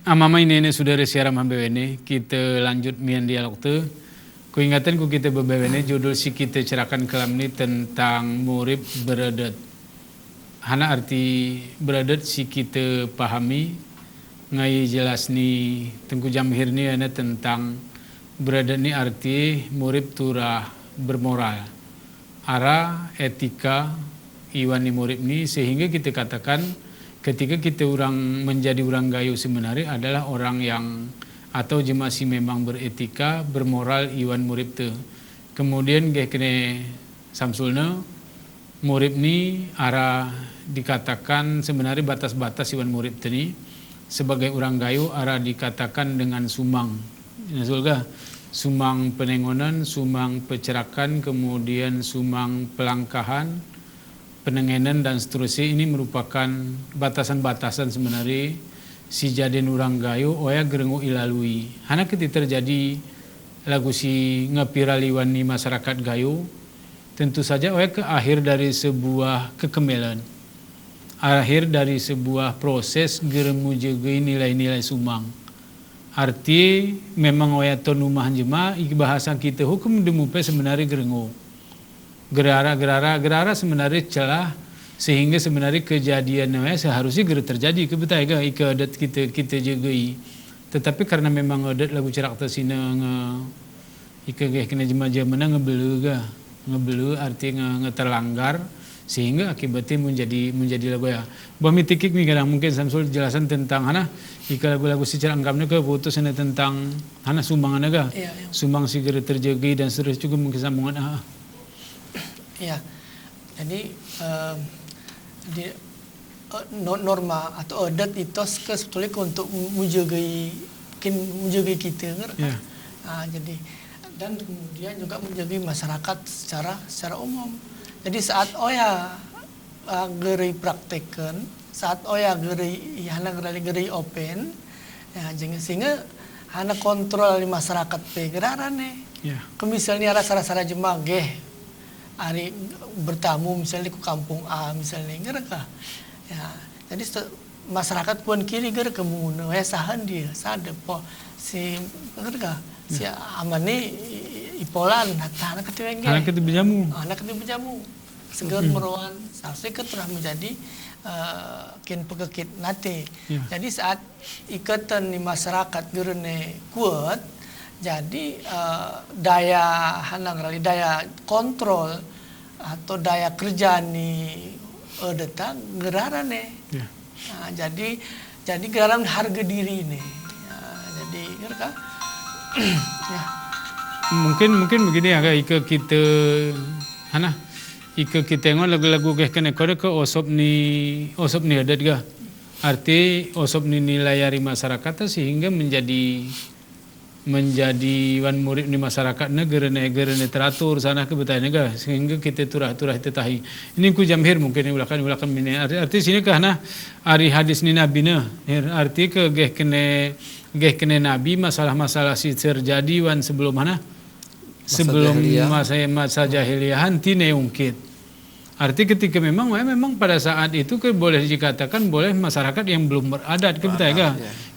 Amama ini saudara siaram hambewene kita lanjut mian dialog tu. Kuingatan ku kita bebewene judul si kita cerakan kelam ni tentang murid beradat. Hana arti beradat si kita pahami ngai jelas ni tengku jamhir ni ana tentang beradat ni arti murid turah bermoral. Ara etika iwan ni murid ni sehingga kita katakan ketika kita menjadi orang gayo sebenarnya adalah orang yang atau masih memang beretika, bermoral iwan murid tu. Kemudian kene samsulna murid ni ara dikatakan sebenarnya batas-batas iwan murid tu ni sebagai orang gayo ara dikatakan dengan sumang. Nasulga sumang penengonan, sumang pecerakan, kemudian sumang pelangkahan, penengenan dan seterusnya. Ini merupakan batasan-batasan sebenarnya si jaden orang gayo oya gerengu ilalui. Hana ketika terjadi lagu si ngapiraliwan ni masyarakat gayo, tentu saja oya ke akhir dari sebuah kekemelan, akhir dari sebuah proses geremu jaga nilai-nilai sumang. Arti memang oya tonumahan jema bahasa kita hukum demupe sebenarnya gerengu. Gerara sebenarnya celah sehingga sebenarnya kejadian seharusnya gerah terjadi kebetai ke ika adat kita jagai, tetapi karena memang adat lagu cerak tersina ika kena jema mana ngebelu arti terlanggar sehingga akibatnya menjadi lagu ya. Bami tikik ni kadang mungkin Samsul jelasan tentang hana ika lagu-lagu secara anggamnya ke putusnya tentang hana sumbangan naga, sumbang si gerah terjagai dan seterusnya juga mungkin sambungan Ya, jadi norma atau adat itu sebetulnya untuk menjagai kita, yeah. Jadi dan kemudian juga menjaga masyarakat secara umum. Jadi saat oya geri praktekkan, saat oya geri open, ya sehingga hana kontrol di masyarakat pegerarane. Yeah. Misalnya rasa-rasa jemaah hari bertamu misalnya ke kampung A misalnya ngereka ya, jadi masyarakat pun kiri ger kemun sahan dia sada po si ngereka si amane ipolan anak ketiwenge anak ketiba jamu segar meruan sampai telah menjadi kin pekekit nate jadi saat ikatan di masyarakat gerene kuat. Jadi daya kontrol atau daya kerja nih datang geraran nih. Yeah. Nah, jadi geraran harga diri nih. Jadi ngerti ya. Mungkin begini agak ika kita hana ika kita ngon lagu-lagu kene kode ke osop ni adat ga. Arti osop ni nilai dari masyarakat sehingga menjadi wan murid di masyarakat negara teratur sana ke betai negara sehingga kita turah tetahi ini ku jamhir mungkin ulakan ini arti sini karena ari hadis ni nabi na arti ke geh kene nabi masalah si terjadi wan sebelum mana sebelum masa jahiliyahan tine ungkit arti ketika memang pada saat itu boleh dikatakan boleh masyarakat yang belum beradat ke betai ga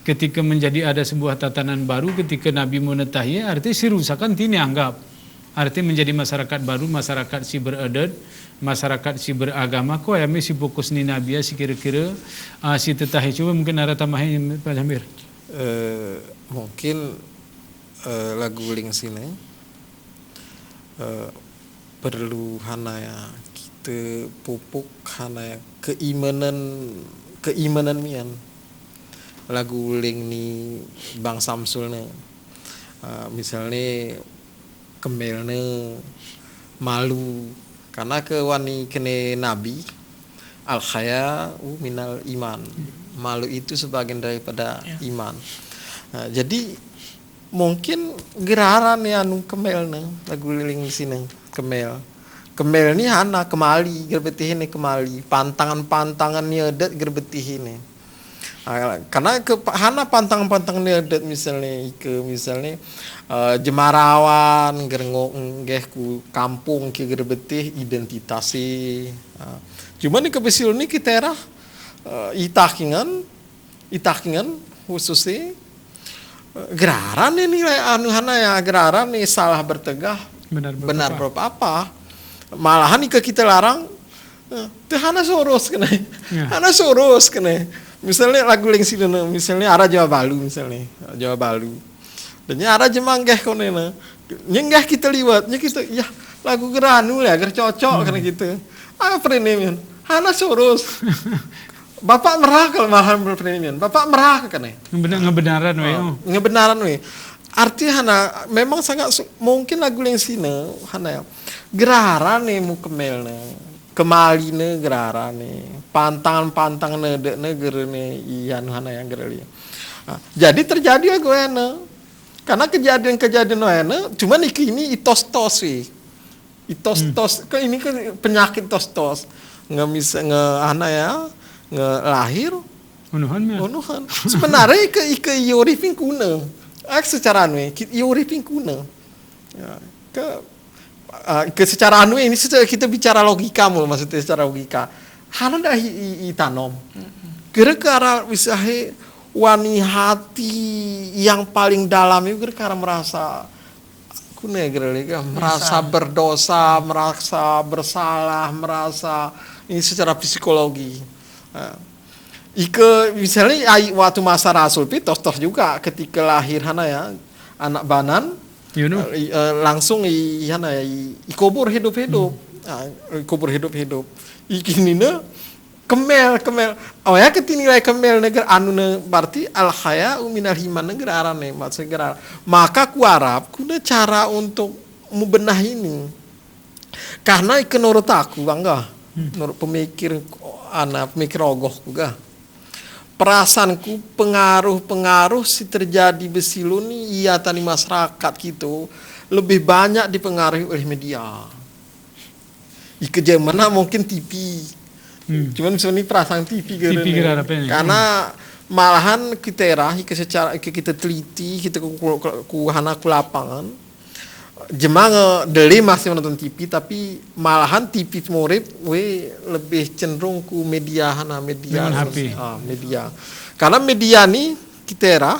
ketika menjadi ada sebuah tatanan baru ketika Nabi menetahi arti si rusakan tini anggap arti menjadi masyarakat baru masyarakat si beradat masyarakat si beragama kok ya si fokus ni Nabi si kira-kira si tetahi coba mungkin ada tambahin Pak Jamir mungkin lagu ling sini perlu hana ya kita pupuk hana ya keimanan mian lagu ling ni Bang Samsul nih misalnya kemelnya malu karena ke wani kene nabi al khaya minal iman malu itu sebagian daripada iman jadi mungkin geraran ya anu kemel nih lagu ling di sini kemel ni hana kemali gerbetih ini kemali pantangan ni adat gerbetih ini karena hana pantang-pantang adat misalnya jemarawan gerengok ku kampung ki gerbetih identitasi cuman ni kebesil ni kita era itakingan khususnya geraran nih nilai anu hanaya geraran nih salah bertegah benar apa malahan ika kita larang teh hana soros kena hana soros kena misalnya lagu yang sini misalnya arah Jawa Balu misalnya Jawa Balu dan arah Jemanggeh konena nyenggah kita liwatnya kita ya lagu geranu ya agar cocok karena gitu apa ini hana soros bapak merah kalau malahan berpenimian bapak merah kan ngebenaran ngebenaran we arti hana memang sangat mungkin lagu yang sini hana gerarane mu kemelne kemaline gerarane pantang negerene iyan hana yang gereli jadi terjadi aku ene karena kejadian ene cuman ini itos-tos ke ini kan penyakit tos nggak bisa hana ya lahir unuhan sebenarnya ke iorifing kuna secara anu iorifing kuna ke secara anu ini kita bicara logika maksudnya secara logika hana dah itanom kira-kira misalnya wani hati yang paling dalam itu kira-kira merasa kuna merasa berdosa merasa bersalah merasa ini secara psikologi. Ike misalnya waktu masa Rasul tos juga ketika lahir hana ya anak banan langsung hana ya ikubur hidup kubur hidup ikinina kemel oh ya ketinilai kemel negara anu berarti al haya minal himan negara arane maksudnya maka ku Arab kuda cara untuk membenah ini karena menurut aku bangga menurut pemikir ogoh juga perasaanku pengaruh si terjadi besilu nih iya tani masyarakat gitu lebih banyak dipengaruhi oleh media mana mungkin TV cuman misalnya perasaan TV karena malahan kita teliti kita ku lapangan jemaah deli masih menonton TV tapi malahan TV murid lebih cenderung ku media media karena media nih kita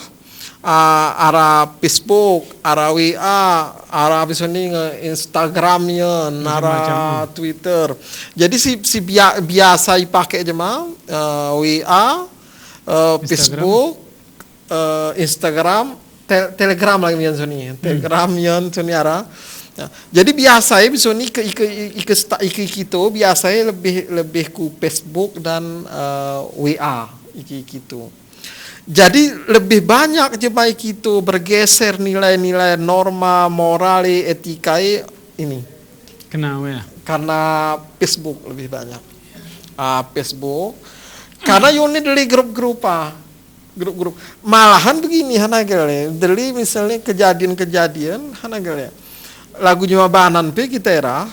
arah Facebook arah WA arah misalnya Instagramnya arah Twitter jadi si biasa dipakai jemaah WA Facebook Instagram Telegram lagi yang sini, Telegram yang sini arah. Nah, jadi biasanya bisa nih ke gitu biasanya lebih ku Facebook dan WA gitu. Jadi lebih banyak jemaah gitu bergeser nilai-nilai norma moral etika ini. Kenapa ya? Karena Facebook lebih banyak. Facebook. Karena unit dari grup-grup malahan begini hana gale dari misalnya kejadian hana gale lagu jawabanan pe kita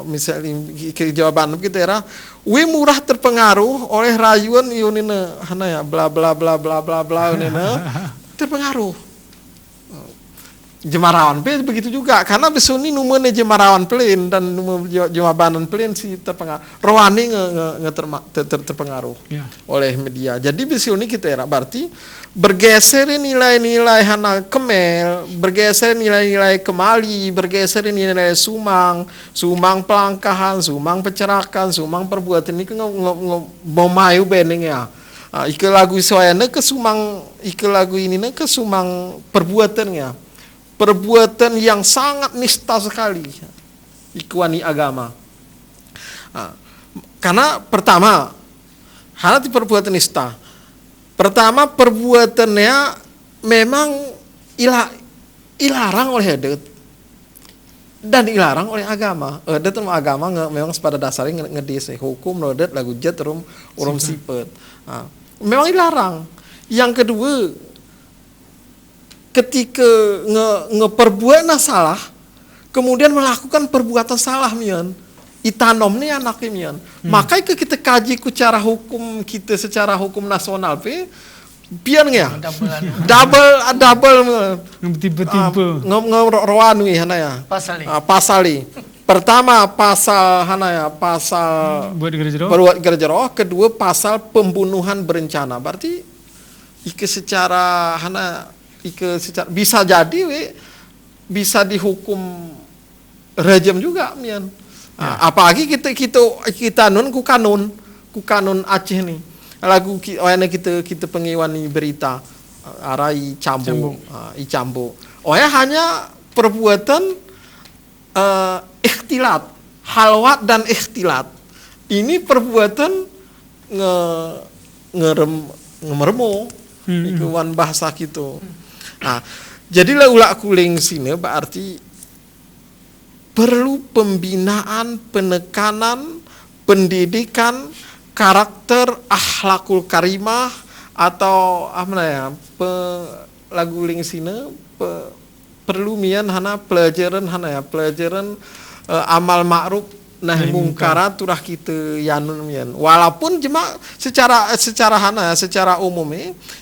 misalnya jawaban kita murah terpengaruh oleh rayuan yunina hana ya bla bla bla bla bla bla yunina terpengaruh Jemarawan pe begitu juga karena besok ini numene Jemarawan pelin dan jawabanan pelin si terpengaruh rohani terpengaruh oleh media jadi besok ini kita berarti bergeser nilai-nilai hana kemel bergeser nilai-nilai kemali bergeser nilai sumang pelangkahan sumang pencerakan sumang perbuatan ini mau mayu bening ya ike lagu soalnya ke sumang ike lagu ini ke sumang perbuatannya perbuatan yang sangat nista sekali ikwani agama karena pertama hal itu perbuatan nista pertama perbuatannya memang ilarang oleh adat dan dilarang oleh agama adat sama agama memang pada dasarnya ngedese hukum adat lagu jat urum sipet memang dilarang yang kedua ketika ngeperbuat salah kemudian melakukan perbuatan salah mian itanom nih anaknya mian makanya kita kaji ku cara hukum kita secara hukum nasional biar ya double tipe-tipe ngeroan wi hana ya pasali pertama pasal hana ya pasal buat gereja kedua pasal pembunuhan berencana berarti secara bisa jadi bisa dihukum rejim juga mian. Apalagi kita nun ku kanun Aceh nih. Lagu kita pengiwani berita arai cambuk. Hanya perbuatan ikhtilat, halwat dan ikhtilat. Ini perbuatan ngemermo ikuan bahasa gitu. Nah, jadilah ulak kuling sini berarti perlu pembinaan, penekanan, pendidikan karakter akhlakul karimah atau lagu ling sini perlu mian pelajaran amal ma'ruf nahi mungkarat turah kita yanun mian. Walaupun jema secara umum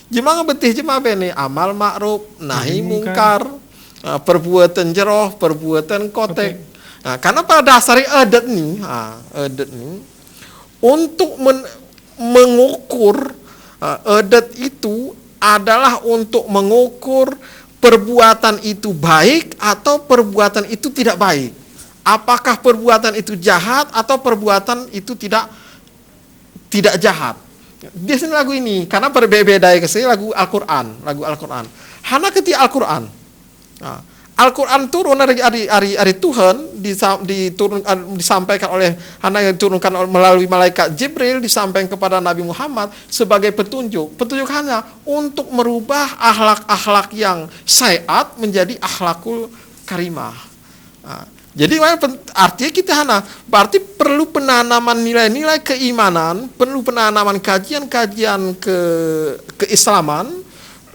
jema ngebetih jema bene amal ma'ruf nahi mungkar, perbuatan jeroh, perbuatan kotek. Nah, karena pada dasarnya adat nih untuk mengukur adat itu adalah untuk mengukur perbuatan itu baik atau perbuatan itu tidak baik. Apakah perbuatan itu jahat atau perbuatan itu tidak jahat. Biasanya lagu ini karena berbeda ya lagu Al-Qur'an. Hana ketika Al-Qur'an. Nah, Al-Quran turun dari Tuhan disampaikan oleh yang diturunkan melalui malaikat Jibril disampaikan kepada Nabi Muhammad sebagai petunjuk hanya untuk merubah akhlak-akhlak yang syai'at menjadi akhlakul karimah. Nah, jadi artinya kita berarti perlu penanaman nilai-nilai keimanan, perlu penanaman kajian-kajian keislaman,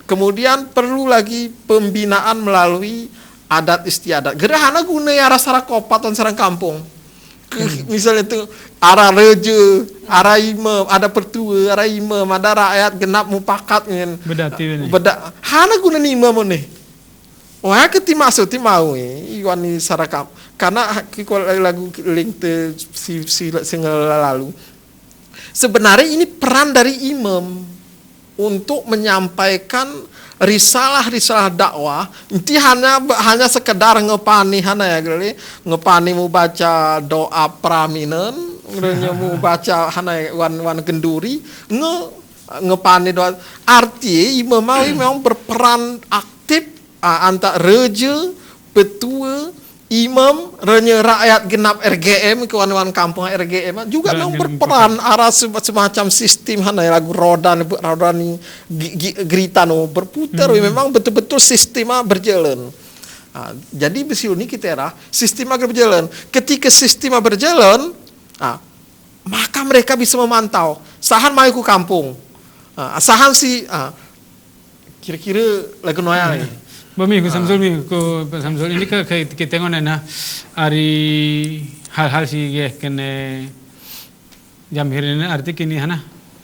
kemudian perlu lagi pembinaan melalui adat istiadat. Gerahana guna ya rasa kopatan serang kampung. Misalnya itu arah reje, arah imam, ada pertua, arah imam, ada rakyat genap mupakat ngen. Hana guna ni imam nih. Wah keti masuk ti mau iwan ni sarakam. Karena lagu link si lalu. Sebenarnya ini peran dari imam untuk menyampaikan risalah dakwah. Inti hanya sekedar ngepani mu baca doa praminen, mu baca wan genduri, ngepani doa. Arti memang berperan aktif antara reje, petua, imam, rakyat genap RGM, kawan-kawan kampung RGM juga memang berperan arah semacam sistem lagu roda ni geritano berputar memang betul-betul sistema berjalan. Jadi besi ini kita sistema berjalan. Ketika sistema berjalan, maka mereka bisa memantau. Sahan mai ku kampung, sahan si kira-kira lagu noya ni. Bami, Pak Samsul ini kita tengok hari hal-hal sih kene jamhir ini arti kini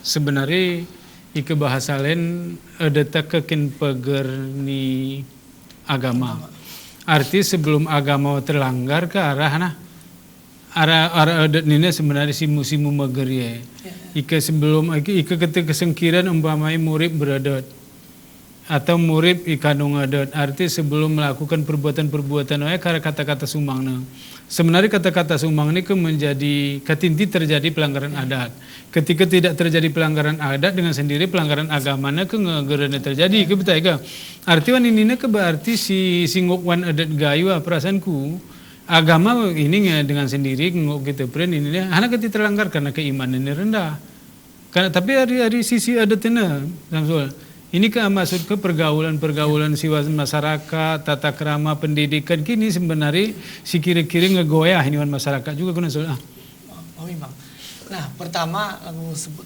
sebenarnya ike bahasa lain ada kekin peger ni agama. Arti sebelum agama terlanggar ke arah adat ini sebenarnya simu meger ya. Ike sebelum ike ketika kesengkiran umpamai murid beradat atau murid ikandung adat, arti sebelum melakukan perbuatan-perbuatan karena kata-kata sumangna. Sebenarnya kata-kata sumang ini menjadi ketinti terjadi pelanggaran adat. Ketika tidak terjadi pelanggaran adat dengan sendiri pelanggaran agamanya ngegerana terjadi, betul ke? Arti wan ini berarti si singok wan adat gayu perasaanku agama ini dengan sendiri ngok gitu pren ini anak ketika terlanggar karena keimanan ini rendah. Karena tapi hari sisi adatnya Samsul. Ini masuk ke pergaulan siwa masyarakat, tata krama pendidikan kini sebenarnya si kira-kira ngegoyah ini masyarakat juga kena soal. Oh memang. Nah pertama aku sebut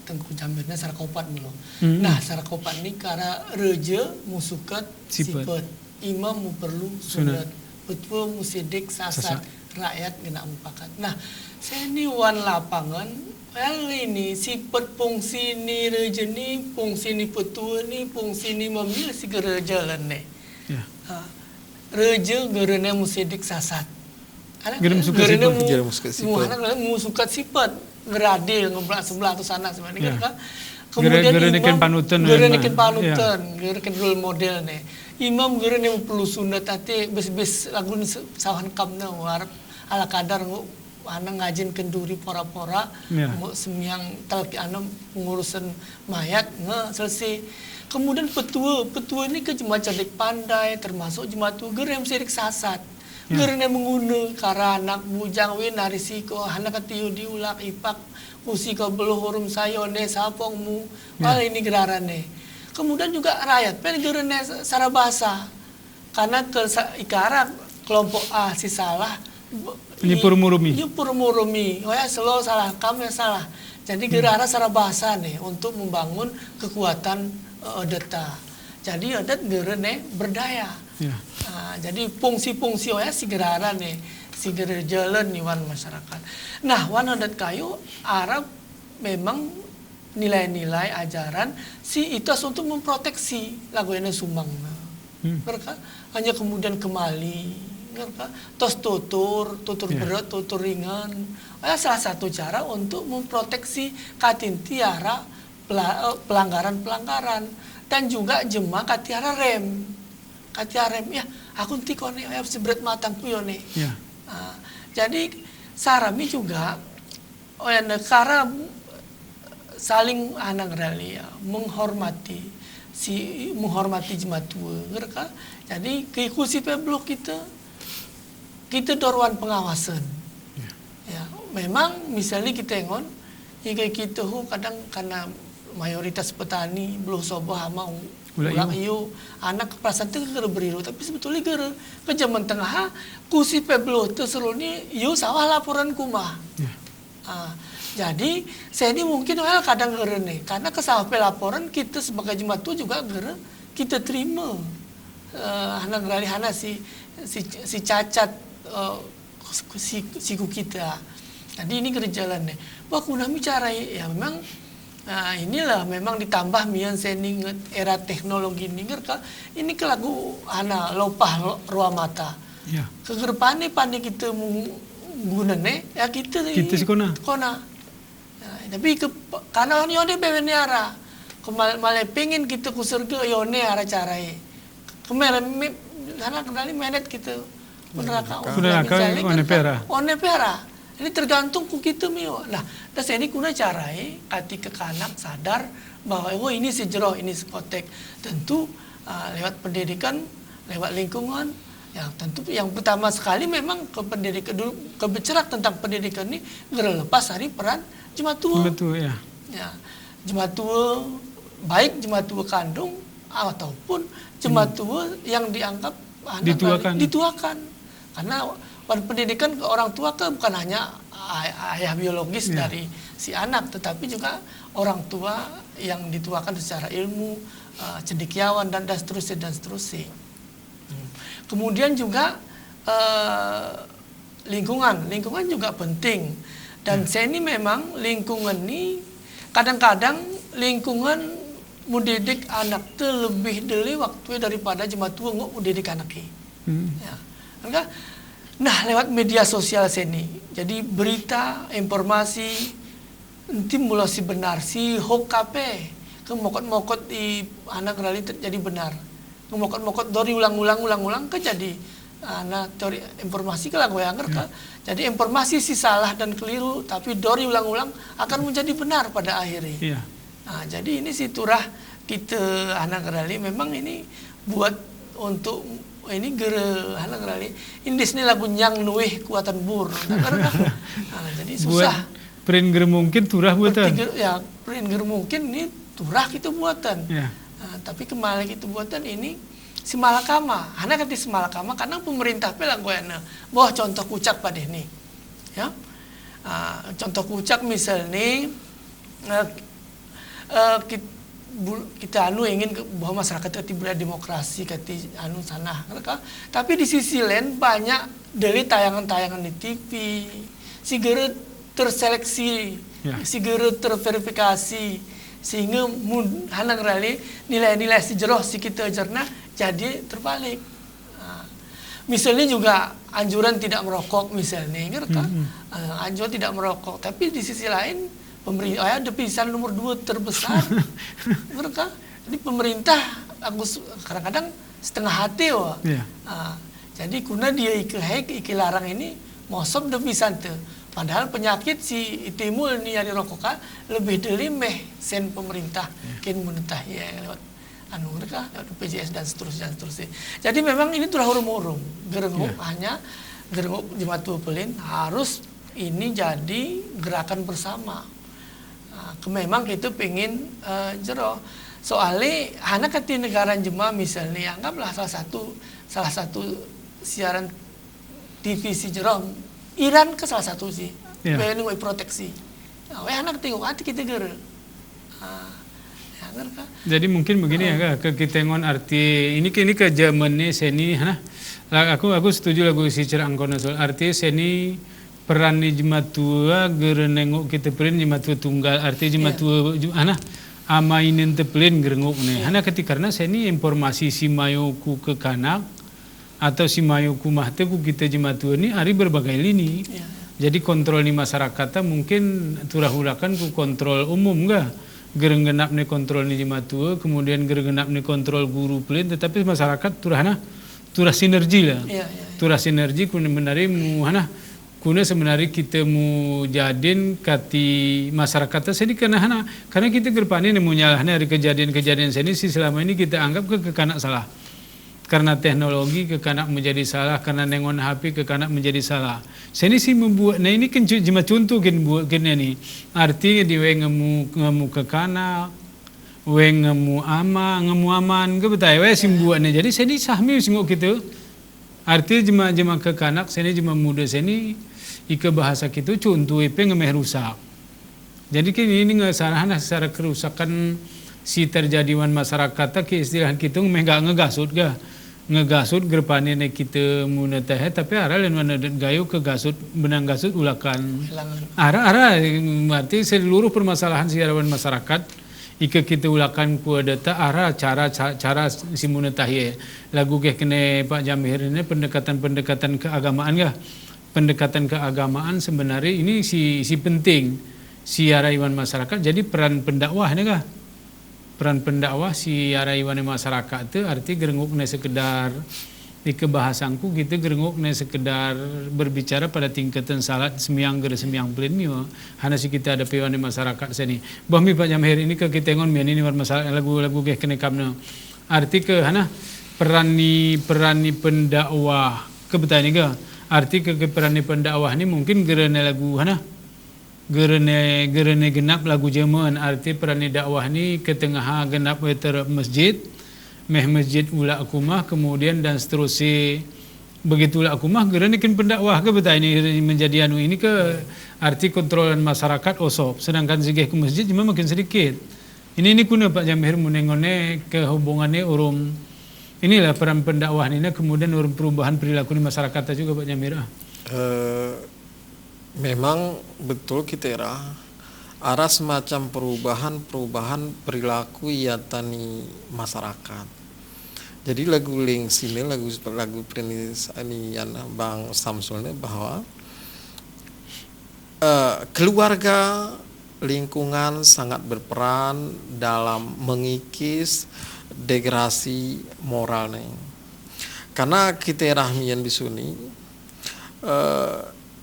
Tengku Jambirnya sarakopat dulu. Nah sarakopat ini karena reje musukat sifat, imam mu perlu sunat, betul musidik sasat, rakyat kena mupakat. Nah saya ini wan lapangan. Ini sifat fungsi ni reje ni, fungsi ni petua ni, fungsi ni memilih si gereja nih. Reje gerene musidik sasat. Gerene musukat sifat, geradil ngebelah sebelah tu sana sebenarnya kan. Gara-gara neken panutan, gara mah. neken panutan, gara neken role model nih. Imam gara nih perlu sunat tadi bes lagu sawan kamna warap ala kadar ana ngajin kenduri pora-pora Ya. semyang talki ana pengurusan mayat selesai. Kemudian petua ini ke jemaat cerdik pandai termasuk jemaat gara yang serik sasat. Gara mengguna kara anak bujang win narisiko anak katiu diulak ipak usi kau beluhurum sayone sapongmu ini gerarane. Kemudian juga rakyat pen gerene sarabasa karena ke ikara kelompok A si salah nyepur-murumi oh ya selo salah kamu yang salah jadi gerara sarabasa nih untuk membangun kekuatan deta jadi adat gerene berdaya jadi fungsi-fungsi oh ya si gerara nih si gerer jalan nih wan masyarakat. Nah, wan adat kayu Arab memang nilai-nilai ajaran si itas untuk memproteksi lagu yang sumbang. Mereka hanya kemudian kembali, mereka tos tutur berat, tutur ringan. Salah satu cara untuk memproteksi katintiara pelanggaran-pelanggaran dan juga jemaah katiara rem. Katiara rem ya, aku tikone ya sebret matang kuyone. Jadi sarami juga negara saling anang rali menghormati jemaat tua mereka. Jadi keikusi peblok kita dorwan pengawasan. Ya, memang misalnya kita ngon jika kita kadang karena mayoritas petani belum sobo hama ulang iyo anak perasaan itu gara beriru tapi sebetulnya gara ke zaman tengah kusi peblo terseru ni iyo sawah laporan kumah jadi saya ini mungkin kadang gara nih karena kesawah laporan kita sebagai jemaat tu juga gara kita terima anak rali hana si cacat siku kita jadi ini kerjalan nih wah kunami cara ya memang. Nah inilah memang ditambah mian seni era teknologi ini ke lagu ana lopah ruang mata. Ya. Kegerpane pandai kita menggunane ya kita kona. Nah, tapi karena yone bevene ara malah pengen kita ku surga yone ara carai. Kemarin karena kendali menet kita neraka. One pera. Ini tergantung ku kita mio. Nah, dan ini kuna carai ketika kanak sadar bahwa oh ini sejeroh, ini sekotek. Tentu lewat pendidikan, lewat lingkungan. Ya, tentu yang pertama sekali memang ke pendidikan dulu kebicara tentang pendidikan ini lepas dari peran jemaat tua. Betul ya. Ya, jemaat tua baik jemaat tua kandung ataupun jemaat tua yang dianggap dituakan. Karena pendidikan ke orang tua kan bukan hanya ayah biologis dari si anak, tetapi juga orang tua yang dituakan secara ilmu, cendekiawan dan seterusnya. Kemudian juga lingkungan juga penting. Dan saya ini memang lingkungan ini kadang-kadang lingkungan mendidik anak itu lebih deli waktu daripada jemaat tua mendidik anaknya. Ya. Nah, lewat media sosial sini. Jadi berita, informasi nanti mulai si benar si hoax kemokot-mokot di anak rali terjadi benar. Kemokot-mokot dari ulang-ulang ke jadi anak teori informasi ke lagu yang ngerti. Jadi informasi si salah dan keliru tapi dari ulang-ulang akan menjadi benar pada akhirnya. Iya. Nah, jadi ini si turah kita anak rali memang ini buat untuk ini gere anak rali ini disini lagu nyang nuih kuatan bur jadi susah print gere mungkin turah buatan ya print gere mungkin ini turah kita buatan tapi kembali kita buatan ini si malakama anak kata si malakama karena pemerintah pelang goyana bahwa contoh kucak pada ini ya contoh kucak misalnya kita ingin bahwa masyarakat itu berdemokrasi kati sana tapi di sisi lain banyak dari tayangan-tayangan di TV sigere terseleksi sigere terverifikasi sehingga hanang rali nilai-nilai sejeroh si kita jernih jadi terbalik. Misalnya juga anjuran tidak merokok misalnya anjuran tidak merokok tapi di sisi lain pemerintah ada pisan nomor 2 terbesar mereka. Jadi pemerintah aku kadang-kadang setengah hati wah. Iya. Jadi kuna dia iki larang ini mosok udah pisan teu. Padahal penyakit si timbul nih dari rokokan lebih dari sen pemerintah kin munetah ya lewat mereka lewat BPJS dan seterusnya. Jadi memang ini tuh urung-urung gerenguk hanya gerenguk Jemaat Pelin harus ini jadi gerakan bersama. Memang kita pengen jero soalnya anak kati negara jemaah misalnya anggaplah salah satu siaran TV si jero Iran ke salah satu sih, pengen proteksi. Anak tengok hati kita gere. Jadi mungkin begini ya kak, kita ngon arti ini ke zamannya seni, aku setuju lagu si cerang kono soal arti seni peran di jemaat tua gere nengok kita perin jemaat tua tunggal arti jemaat tua amainin tepelin gerengok nih, ketika karena seni informasi si mayoku ke kanak atau si mayoku mahte ku kita jemaat tua ini hari berbagai lini. Jadi kontrol di masyarakat mungkin turahulakan ku kontrol umum enggak gereng genap nih kontrol ni jemaat tua, kemudian gereng genap nih kontrol guru pelin, tetapi masyarakat turah sinergi lah. Turah sinergi kuna menari mu kuna sebenarnya kita mu jadin kati masyarakat seni karena kita gerpani nemu nyalahnya dari kejadian-kejadian seni sih selama ini kita anggap ke kanak salah. Karena teknologi ke kanak menjadi salah, karena nengon HP ke kanak menjadi salah. Seni sih membuat, nah ini kan cuma contoh kan buat kena ni. Artinya di ngemu ke kanak, ngemu aman, ke betul. Sih buatnya. Jadi seni sahmi singok gitu. Artinya jema ke kanak, seni jema muda seni, ika bahasa gitu contoh ipe ngemeh rusak. Jadi kan ini nggak salah secara kerusakan si terjadiwan masyarakat ke istilah kita ngemeh nggak ngegasut gerpanine kita munetah tapi arah lain mana gayo ke gasut benang gasut ulakan arah berarti seluruh permasalahan siarawan masyarakat ika kita ulakan ku data arah cara si munetah ya lagu ke kene Pak Jamhir ini pendekatan keagamaan pendekatan keagamaan sebenarnya ini si penting siaraiwan masyarakat jadi peran pendakwah nih peran pendakwah si araiwane masyarakat itu arti gerenguk ne sekedar di kebahasanku gitu gerenguk ne sekedar berbicara pada tingkatan salat semiyang pelin mio hana si kita ada pewane masyarakat sini bahmi Pak Jamhir ini ke kita ngon ini masalah lagu ke kene kamna arti ke hana perani pendakwah kebetani ga arti ke perani pendakwah ini mungkin gerene lagu hana gerene genap lagu jaman arti perani dakwah ni ke tengah genap weter masjid masjid ula akumah kemudian dan seterusnya begitulah akumah gerene kan pendakwah ke betul ini menjadi ini ke arti kontrolan masyarakat osop sedangkan sigeh ke masjid cuma makin sedikit ini kuna Pak Jamhir munengone ke hubungannya urung inilah peran pendakwah ini kemudian urung perubahan perilaku di masyarakat juga Pak Jamhir. Memang betul kita arah semacam perubahan perilaku tani masyarakat. Jadi lagu link sini lagu prenis ini Bang Samsul bahwa keluarga lingkungan sangat berperan dalam mengikis degradasi moral nih. Karena kita rahmian bisuni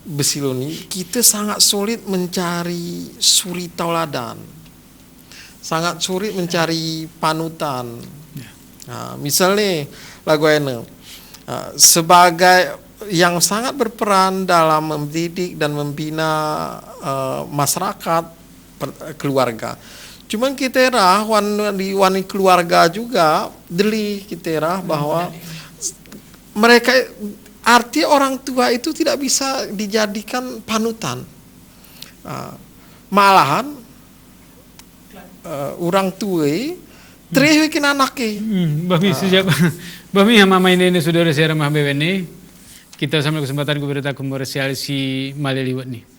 besiloni kita sangat sulit mencari suri tauladan, sangat sulit mencari panutan. Nah, misalnya lagu ini sebagai yang sangat berperan dalam mendidik dan membina masyarakat keluarga. Cuman kita di keluarga juga deli kita bahwa mereka arti orang tua itu tidak bisa dijadikan panutan. Malahan orang tua teriakin anaknya. Bami sejak Bami yang mama ini saudara saya Ramah BWN kita sambil kesempatan ku berita komersial si Maliliwat nih.